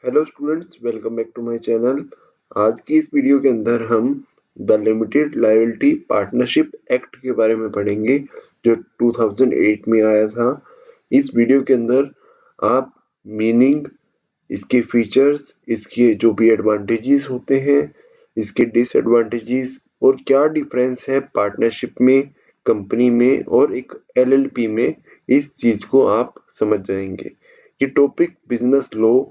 Hello students, welcome back to my channel. आज की इस वीडियो के अंदर हम the limited liability partnership act के बारे में पढ़ेंगे जो 2008 में आया था। इस वीडियो के अंदर आप मीनिंग, इसके फीचर्स, इसके जो भी एडवांटेजेस होते हैं, इसके डिसएडवांटेजेस और क्या डिफरेंस है पार्टनरशिप में, कंपनी में और एक एलएलपी में, इस चीज को आप समझ जाएंगे। ये टॉपिक बिजनेस लॉ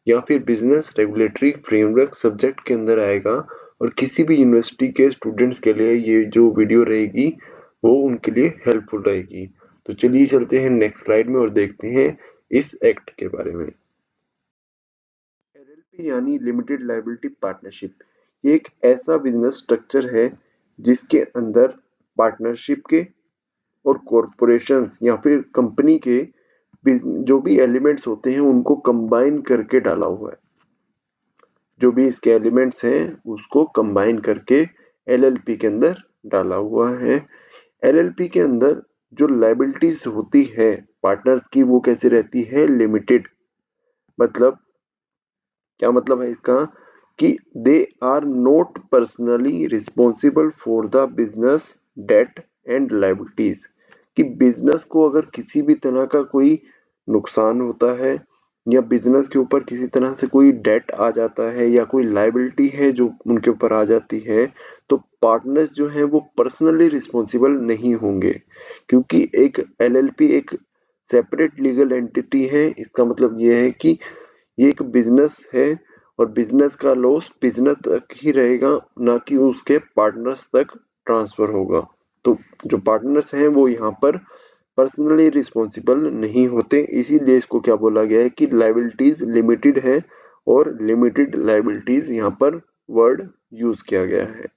या फिर बिजनेस रेगुलेटरी फ्रेमवर्क सब्जेक्ट के अंदर आएगा और किसी भी यूनिवर्सिटी के स्टूडेंट्स के लिए ये जो वीडियो रहेगी वो उनके लिए हेल्पफुल रहेगी। तो चलिए चलते हैं नेक्स्ट स्लाइड में और देखते हैं इस एक्ट के बारे में। एलएलपी यानी लिमिटेड लायबिलिटी पार्टनरशिप, ये एक ऐसा बिजनेस स्ट्रक्चर है जिसके अंदर पार्टनरशिप के और कॉरपोरेशंस या फिर कंपनी के जो भी एलिमेंट्स होते हैं उनको कंबाइन करके डाला हुआ है। जो भी इसके एलिमेंट्स हैं उसको कंबाइन करके एलएलपी के अंदर डाला हुआ है। एलएलपी के अंदर जो लायबिलिटीज होती है पार्टनर्स की, वो कैसे रहती है? लिमिटेड। मतलब क्या मतलब है इसका? कि they are not personally responsible for the business debt and liabilities. कि बिजनेस को अगर किसी भी तरह का कोई नुकसान होता है या बिजनेस के ऊपर किसी तरह से कोई डेट आ जाता है या कोई लायबिलिटी है जो उनके ऊपर आ जाती है, तो पार्टनर्स जो हैं वो पर्सनली रिस्पॉन्सिबल नहीं होंगे, क्योंकि एक एलएलपी एक सेपरेट लीगल एंटिटी है। इसका मतलब ये है कि ये एक बिजनेस है और बिजनेस का लॉस बिजनेस तक ही रहेगा, ना कि उसके पार्टनर्स तक ट्रांसफर होगा। तो जो पार्टनर्स हैं वो यहाँ पर पर्सनली रिस्पॉन्सिबल नहीं होते, इसीलिए इसको क्या बोला गया है कि लायबिलिटीज लिमिटेड है और लिमिटेड लायबिलिटीज यहाँ पर वर्ड यूज किया गया है।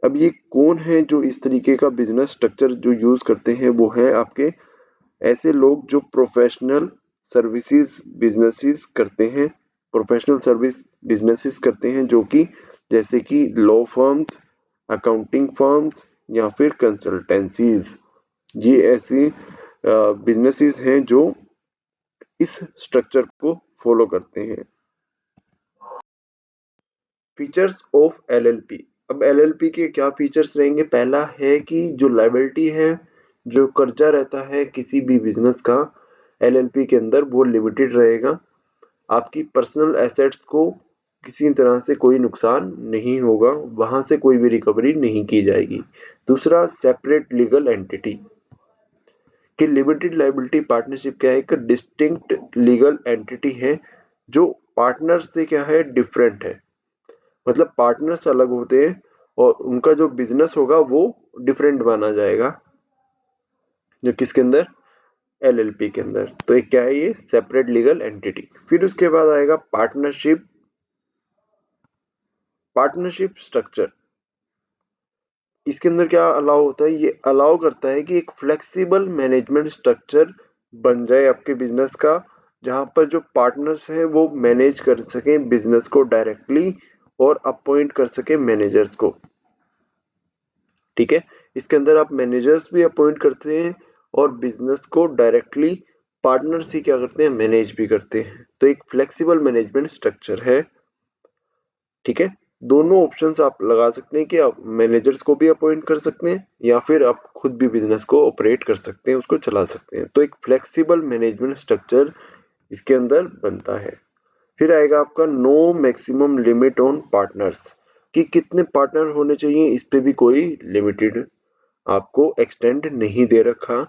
अब ये कौन है जो इस तरीके का बिजनेस स्ट्रक्चर जो यूज करते हैं? वो है आपके ऐसे लोग जो प्रोफेशनल सर्विसेज बिजनेसेस करते हैं, प्रोफेशनल सर्विस बिजनेसेस करते हैं, जो कि जैसे कि लॉ फर्म्स, अकाउंटिंग फर्म्स या फिर कंसल्टेंसीज। ये ऐसी बिजनेसेस हैं जो इस स्ट्रक्चर को फॉलो करते हैं। Features of LLP. अब एलएलपी के क्या फीचर्स रहेंगे? पहला है कि जो लायबिलिटी है, जो कर्जा रहता है किसी भी बिजनेस का, एलएलपी के अंदर वो लिमिटेड रहेगा। आपकी पर्सनल एसेट्स को किसी तरह से कोई नुकसान नहीं होगा, वहां से कोई भी रिकवरी नहीं की जाएगी। दूसरा, सेपरेट लीगल एंटिटी। कि लिमिटेड लायबिलिटी पार्टनरशिप क्या है? एक डिस्टिंक्ट लीगल एंटिटी है जो पार्टनर से क्या है, डिफरेंट है। मतलब पार्टनर्स अलग होते हैं और उनका जो बिजनेस होगा वो डिफरेंट माना जाएगा, जो किसके अंदर? एलएलपी के अंदर। तो एक क्या है? ये सेपरेट लीगल एंटिटी। फिर उसके बाद आएगा पार्टनरशिप। पार्टनरशिप स्ट्रक्चर, इसके अंदर क्या अलाउ होता है? ये अलाउ करता है कि एक फ्लेक्सिबल मैनेजमेंट स्ट्रक्चर बन जाए आपके बिजनेस का, जहां पर जो पार्टनर्स हैं वो मैनेज कर सकें बिजनेस को डायरेक्टली और अपॉइंट कर सके मैनेजर्स को। ठीक है, इसके अंदर आप मैनेजर्स भी अपॉइंट करते हैं और बिजनेस को डायरेक्टली पार्टनर्स ही क्या करते हैं, मैनेज भी करते हैं। तो एक फ्लेक्सिबल मैनेजमेंट स्ट्रक्चर है। ठीक है, दोनों ऑप्शंस आप लगा सकते हैं कि आप मैनेजर्स को भी अपॉइंट कर सकते हैं या फिर आप खुद भी बिजनेस को ऑपरेट कर सकते हैं, उसको चला सकते हैं। तो एक फ्लेक्सिबल मैनेजमेंट स्ट्रक्चर इसके अंदर बनता है। फिर आएगा आपका no maximum limit on partners. कि कितने पार्टनर होने चाहिए, इस पे भी कोई लिमिटेड आपको एक्सटेंड नहीं दे रखा।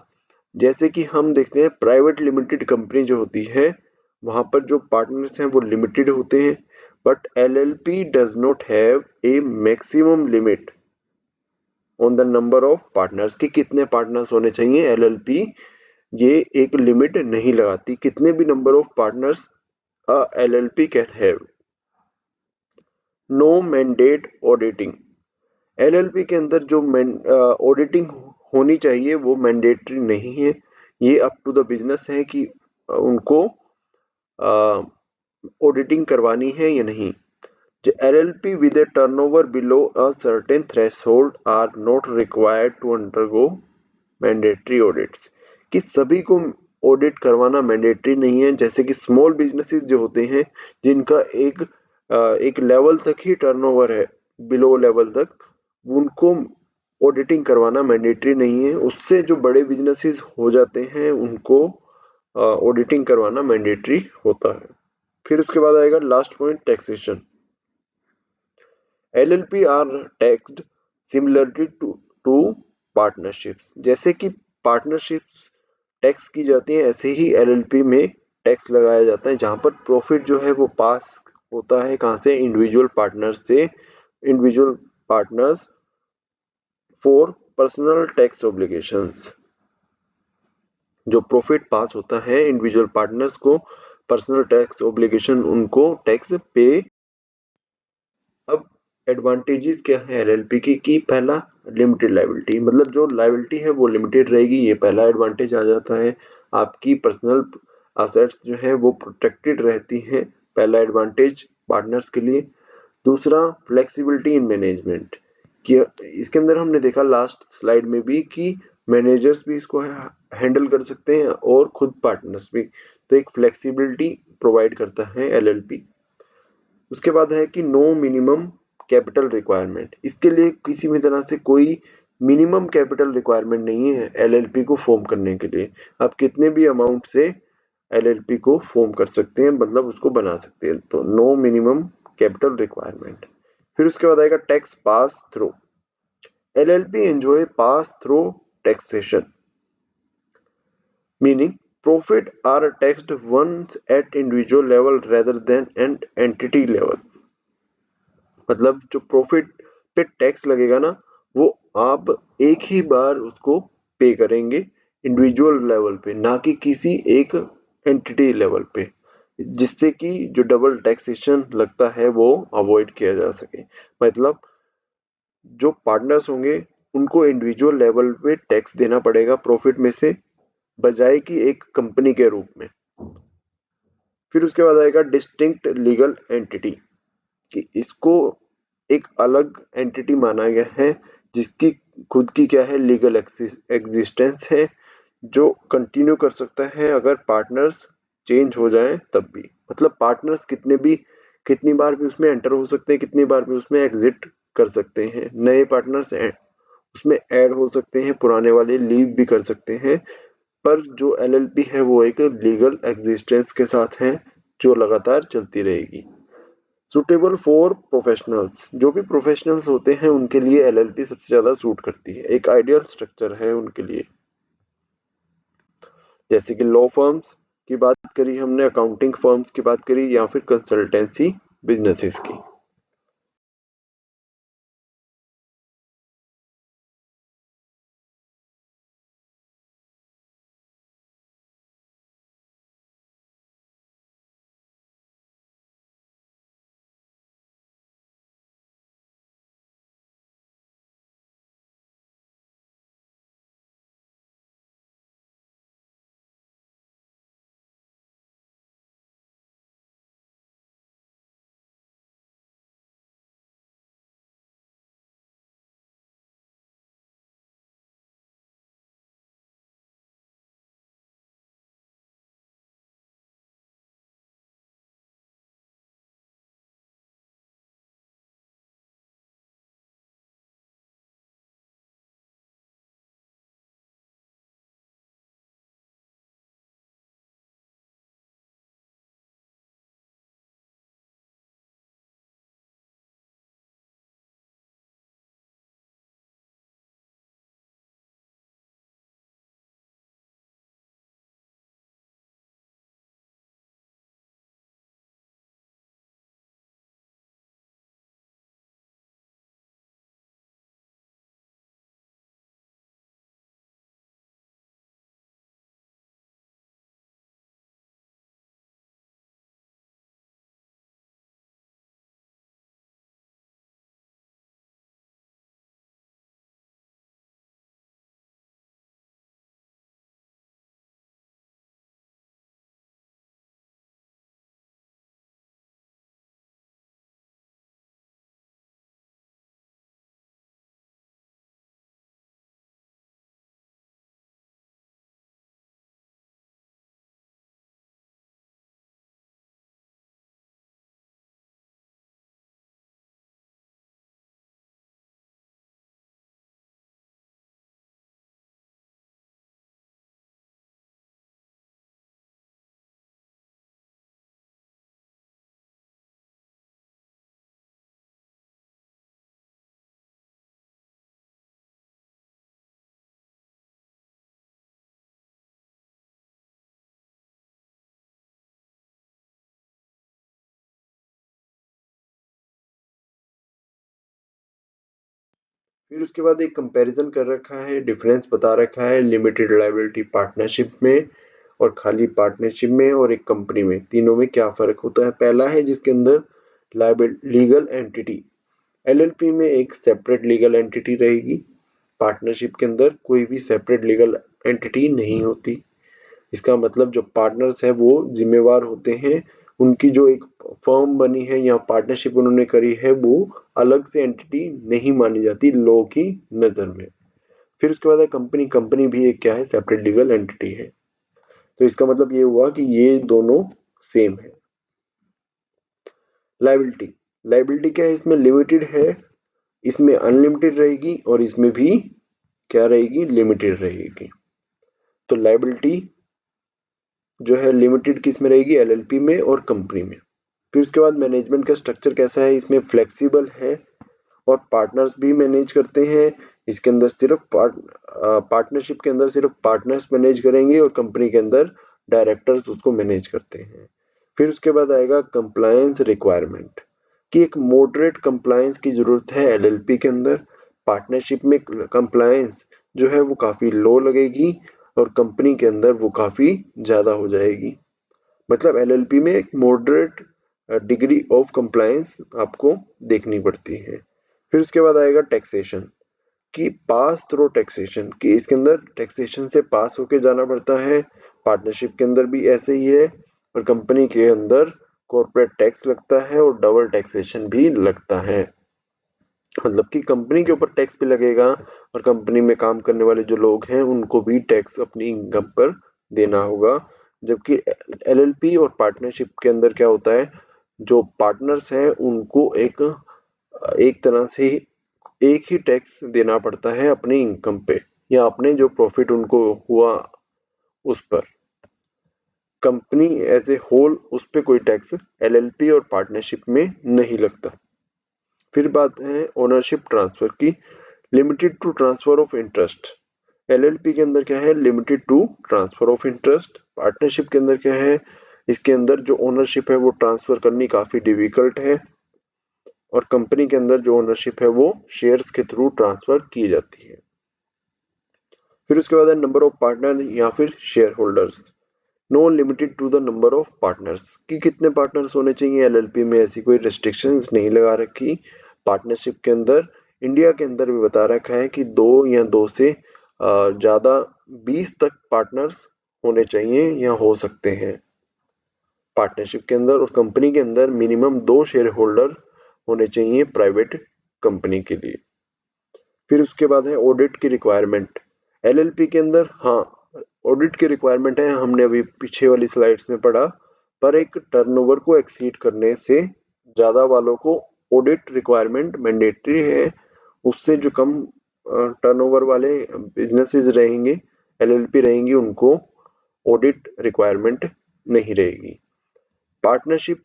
जैसे कि हम देखते हैं प्राइवेट लिमिटेड कंपनी जो होती है, वहां पर जो पार्टनर्स हैं वो लिमिटेड होते हैं, but LLP does not have a maximum limit on the number of partners. कि कितने पार्टनर्स होने चाहिए, एलएलपी ये एक लिमिट नहीं लगाती, कितने भी number of partners LLP can have. No mandate auditing. LLP के अंदर जो ऑडिटिंग होनी चाहिए वो मैंडेटरी नहीं है। ये अप टू द बिजनेस है कि उनको ऑडिटिंग करवानी है या नहीं। The LLP with a turnover below a certain threshold are not required to undergo mandatory audits। कि सभी को ऑडिट करवाना मैंडेटरी नहीं है, जैसे कि स्मॉल बिजनेसेस जो होते हैं जिनका एक लेवल तक ही टर्नओवर है, बिलो लेवल तक, उनको ऑडिटिंग करवाना मैंडेटरी नहीं है। उससे जो बड़े बिजनेसेस हो जाते हैं उनको ऑडिटिंग करवाना मैंडेटरी होता है। फिर उसके बाद आएगा last point, taxation. LLP are taxed similarly to partnerships. जैसे कि पार्टनरशिप्स टैक्स की जाती है, ऐसे ही LLP में टैक्स लगाया जाता है, जहां पर प्रॉफिट जो है वो पास होता है कहां से, इंडिविजुअल पार्टनर्स से, individual partners for personal tax obligations. जो प्रॉफिट पास होता है इंडिविजुअल पार्टनर्स को पर्सनल टैक्स ऑब्लिगेशन, उनको टैक्स पे। अब एडवांटेजेस क्या है एलएलपी की, कि पहला लिमिटेड लायबिलिटी, मतलब जो लायबिलिटी है वो लिमिटेड रहेगी, ये पहला एडवांटेज आ जाता है। आपकी पर्सनल असेट्स जो है वो प्रोटेक्टेड रहती हैं, पहला एडवांटेज पार्टनर्स के लिए। दूसरा, फ्लेक्सिबिलिटी इन मैनेजमेंट, कि इसके अंदर हमने देखा लास्ट स्लाइड में भी कि मैनेजर्स भी इसको हैंडल कर सकते हैं और खुद पार्टनर्स भी, तो एक फ्लेक्सिबिलिटी प्रोवाइड करता है एलएलपी। उसके बाद है कि नो मिनिमम कैपिटल रिक्वायरमेंट, इसके लिए किसी भी तरह से कोई मिनिमम कैपिटल रिक्वायरमेंट नहीं है एलएलपी को फॉर्म करने के लिए। आप कितने भी अमाउंट से एलएलपी को फॉर्म कर सकते हैं, मतलब उसको बना सकते हैं, तो नो मिनिमम कैपिटल रिक्वायरमेंट। फिर उसके बाद आएगा tax pass through. LLP enjoy pass through taxation, meaning profit are taxed once at individual level rather than an entity level। मतलब जो प्रॉफिट पे टैक्स लगेगा ना, वो आप एक ही बार उसको पे करेंगे इंडिविजुअल लेवल पे, ना कि किसी एक एंटिटी लेवल पे, जिससे कि जो डबल टैक्सेशन लगता है वो अवॉइड किया जा सके। मतलब जो पार्टनर्स होंगे उनको इंडिविजुअल लेवल पे टैक्स देना पड़ेगा प्रॉफिट में से, बजाय कि एक कंपनी के रूप में। फिर उसके बाद आएगा डिस्टिंक्ट लीगल एंटिटी, कि इसको एक अलग एंटिटी माना गया है, जिसकी खुद की क्या है, लीगल एग्जिस्टेंस है, जो कंटिन्यू कर सकता है अगर पार्टनर्स चेंज हो जाएं तब भी। मतलब पार्टनर्स कितनी बार भी उसमें एंटर हो सकते हैं, कितनी बार भी उसमें एग्जिट कर सकते हैं, नए पार्टनर्स उसमें ऐड हो सकते हैं, पुराने वाले लीव भी कर सकते हैं। पर जो एलएलपी है वो एक लीगल एग्जिस्टेंस के साथ है, जो लगातार चलती रहेगी। सुटेबल फॉर प्रोफेशनल्स, जो भी प्रोफेशनल्स होते हैं उनके लिए एलएलपी सबसे ज्यादा सूट करती है, एक आइडियल स्ट्रक्चर है उनके लिए। जैसे कि लॉ फर्म्स की बात करी हमने, अकाउंटिंग फर्म्स की बात करी, या फिर कंसल्टेंसी बिजनेसेस की। फिर उसके बाद एक कंपैरिजन कर रखा है, डिफरेंस बता रखा है लिमिटेड लायबिलिटी पार्टनरशिप में और खाली पार्टनरशिप में और एक कंपनी में, तीनों में क्या फर्क होता है। पहला है जिसके अंदर लीगल एंटिटी, एलएलपी में एक सेपरेट लीगल एंटिटी रहेगी, पार्टनरशिप के अंदर कोई भी सेपरेट लीगल एंटिटी नहीं होती। इसका मतलब जो पार्टनर्स हैं वो जिम्मेवार होते हैं, उनकी जो एक फर्म बनी है या पार्टनरशिप उन्होंने करी है वो अलग से एंटिटी नहीं मानी जाती लॉ की नज़र में। फिर उसके बाद है कंपनी, कंपनी भी एक क्या है, सेपरेट लीगल एंटिटी है। तो इसका मतलब ये हुआ कि ये दोनों सेम है। लायबिलिटी, लायबिलिटी क्या है, इसमें लिमिटेड है, इसमें अनलिमिटेड रहेगी और इसमें भी क्या रहेगी, लिमिटेड रहेगी। तो लायबिलिटी जो है लिमिटेड किस में रहेगी, एलएलपी में और कंपनी में। फिर उसके बाद मैनेजमेंट का स्ट्रक्चर कैसा है, इसमें फ्लेक्सिबल है और पार्टनर्स भी मैनेज करते हैं। इसके अंदर सिर्फ पार्टनरशिप के अंदर सिर्फ पार्टनर्स मैनेज करेंगे और कंपनी के अंदर डायरेक्टर्स उसको मैनेज करते हैं। फिर उसके बाद आएगा कंप्लायंस रिक्वायरमेंट, कि एक मॉडरेट कंप्लायंस की जरूरत है एलएलपी के अंदर। पार्टनरशिप में कंप्लायंस जो है वो काफी लो लगेगी और कंपनी के अंदर वो काफी ज्यादा हो जाएगी। मतलब एलएलपी में एक मॉडरेट डिग्री ऑफ कंप्लायंस आपको देखनी पड़ती है। फिर उसके बाद आएगा टैक्सेशन, कि पास थ्रू टैक्सेशन, कि इसके अंदर टैक्सेशन से पास होके जाना पड़ता है। पार्टनरशिप के अंदर भी ऐसे ही है और कंपनी के अंदर कॉर्पोरेट टैक्स लगता है और डबल टैक्सेशन भी लगता है। मतलब कि कंपनी के ऊपर टैक्स भी लगेगा और कंपनी में काम करने वाले जो लोग हैं उनको भी टैक्स अपनी इनकम पर देना होगा। जबकि एलएलपी और पार्टनरशिप के अंदर क्या होता है, जो पार्टनर्स हैं उनको एक एक तरह से एक ही टैक्स देना पड़ता है अपनी इनकम पे या अपने जो प्रॉफिट उनको हुआ उस पर। कंपनी एज ए होल उस पे कोई टैक्स एलएलपी और पार्टनरशिप में नहीं लगता। फिर बात है ओनरशिप ट्रांसफर की, limited to transfer of interest. LLP के अंदर क्या है, limited to transfer of interest. Partnership के अंदर क्या है, इसके अंदर जो ओनरशिप है वो ट्रांसफर करनी काफी डिफिकल्ट है और कंपनी के अंदर जो ओनरशिप है वो शेयर्स के थ्रू ट्रांसफर की जाती है। फिर उसके बाद है नंबर ऑफ पार्टनर या फिर share holders, no limited to the number of partners, कि कितने पार्टनर्स होने चाहिए। एलएलपी में ऐसी कोई रेस्ट्रिक्शंस नहीं लगा रखी। पार्टनरशिप के अंदर इंडिया के अंदर भी बता रखा है कि 2 या 2 से ज़्यादा 20 तक पार्टनर्स होने चाहिए या हो सकते हैं पार्टनरशिप के अंदर। और कंपनी के अंदर मिनिमम 2 शेयर होल्डर होने चाहिए प्राइवेट कंपनी के लिए। फिर उसके बाद है ऑडिट की रिक्वायरमेंट। एलएलपी के अंदर हाँ ऑडिट की रिक्वायरमेंट है, हमने अभी पीछे वाली स्लाइड्स में पढ़ा, पर एक टर्नओवर को एक्सीड करने से ज़्यादा वालों को ऑडिट रिक्वायरमेंट मैंडेटरी है। उससे जो कम टर्नओवर वाले बिजनेसेस रहेंगे, एलएलपी रहेंगी, उनको ऑडिट रिक्वायरमेंट नहीं रहेगी। पार्टनरशिप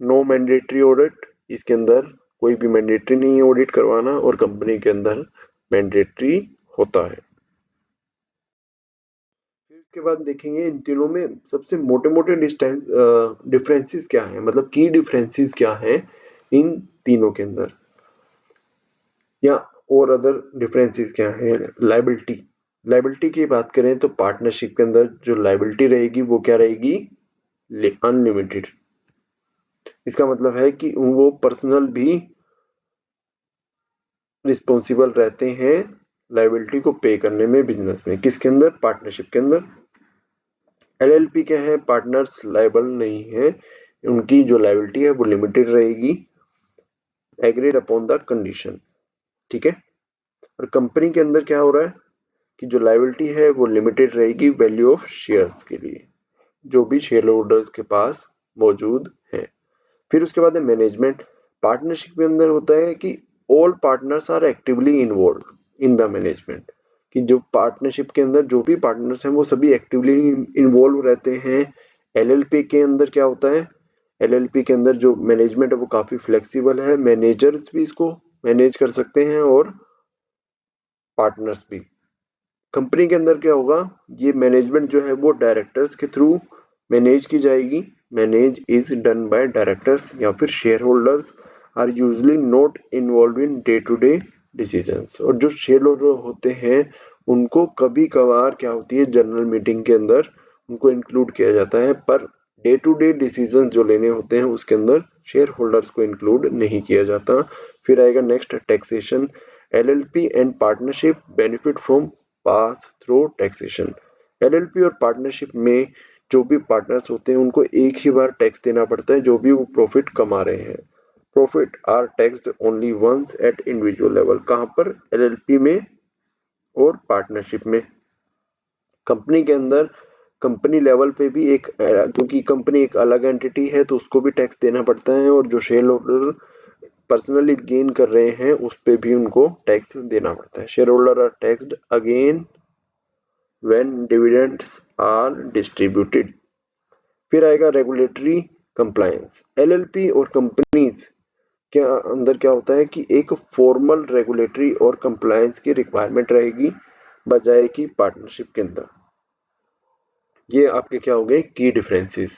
नो मैंडेटरी ऑडिट, इसके अंदर कोई भी मैंडेटरी नहीं है ऑडिट करवाना और कंपनी के अंदर मैंडेटरी होता है। फिर उसके बाद देखेंगे इन तीनों में सबसे मोटे मोटे डिफरेंसेस क्या है, मतलब की डिफरेंसेस क्या है इन तीनों के अंदर, या और अदर डिफरेंसेस क्या है। लाइबिलिटी, लाइबिलिटी की बात करें तो पार्टनरशिप के अंदर जो लाइबिलिटी रहेगी वो क्या रहेगी, अनलिमिटेड। इसका मतलब है कि वो पर्सनल भी रिस्पॉन्सिबल रहते हैं लाइबिलिटी को पे करने में बिजनेस में, किसके अंदर, पार्टनरशिप के अंदर। एलएलपी क्या है, पार्टनर्स लायबल नहीं है, उनकी जो लायबिलिटी है वो लिमिटेड रहेगी, एग्रीड अपॉन द कंडीशन, ठीक है। और कंपनी के अंदर क्या हो रहा है कि जो लायबिलिटी है वो लिमिटेड रहेगी वैल्यू ऑफ शेयर्स के लिए, जो भी शेयर होल्डर्स के पास मौजूद है। फिर उसके बाद है मैनेजमेंट। पार्टनरशिप के अंदर होता है कि all partners are actively involve in the management, कि जो पार्टनरशिप के अंदर जो भी पार्टनर्स हैं वो सभी एक्टिवली इन्वॉल्व रहते हैं। एलएलपी के अंदर क्या होता है, एलएलपी के अंदर जो मैनेजमेंट है वो काफी फ्लेक्सिबल है, मैनेजर्स भी इसको मैनेज कर सकते हैं और पार्टनर्स भी। कंपनी के अंदर क्या होगा, ये मैनेजमेंट जो है वो डायरेक्टर्स के थ्रू मैनेज की जाएगी। Manage is done by directors या फिर share holders are usually not involve in day to day decisions. और जो शेयर होल्डर होते हैं उनको कभी कभार क्या होती है जनरल मीटिंग के अंदर उनको इंक्लूड किया जाता है, per day to day decision जो लेने होते हैं उसके अंदर शेयर होल्डर्स को इंक्लूड नहीं किया जाता। फिर आएगा next taxation. LLP and partnership benefit from pass through taxation. LLP और पार्टनरशिप में जो भी पार्टनर्स होते हैं उनको एक ही बार टैक्स देना पड़ता है जो भी वो प्रॉफिट कमा रहे हैं। Profit are taxed only once at individual level. कहाँ पर? एलएलपी में और पार्टनरशिप में। कंपनी के अंदर कंपनी लेवल पे भी एक, क्योंकि कंपनी एक अलग एंटिटी है तो उसको भी टैक्स देना पड़ता है, और जो शेयर होल्डर पर्सनली गेन कर रहे हैं उस पे भी उनको टैक्स देना पड़ता है। Share holder are taxed again when dividends are distributed. फिर आएगा रेगुलेटरी कंप्लायंस। एलएलपी और कंपनीज के अंदर क्या होता है कि एक फॉर्मल रेगुलेटरी और कंप्लायंस की रिक्वायरमेंट रहेगी बजाय कि पार्टनरशिप के अंदर। ये आपके क्या हो गए की डिफरेंसेस।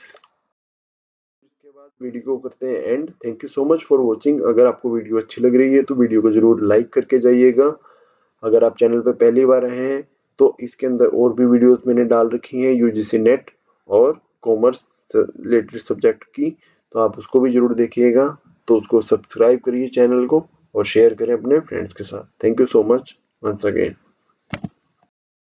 इसके बाद वीडियो को करते हैं and. Thank you so much for watching. अगर आपको वीडियो अच्छी लग रही है तो वीडियो को जरूर लाइक करके जाइएगा। अगर आप चैनल पर पहली बार आए हैं तो इसके अंदर और भी वीडियोस मैंने डाल रखी हैं यूजीसी नेट और कॉमर्स रिलेटेड सब्जेक्ट की, तो आप उसको भी जरूर देखिएगा। तो उसको सब्सक्राइब करिए चैनल को और शेयर करें अपने फ्रेंड्स के साथ। Thank you so much once again.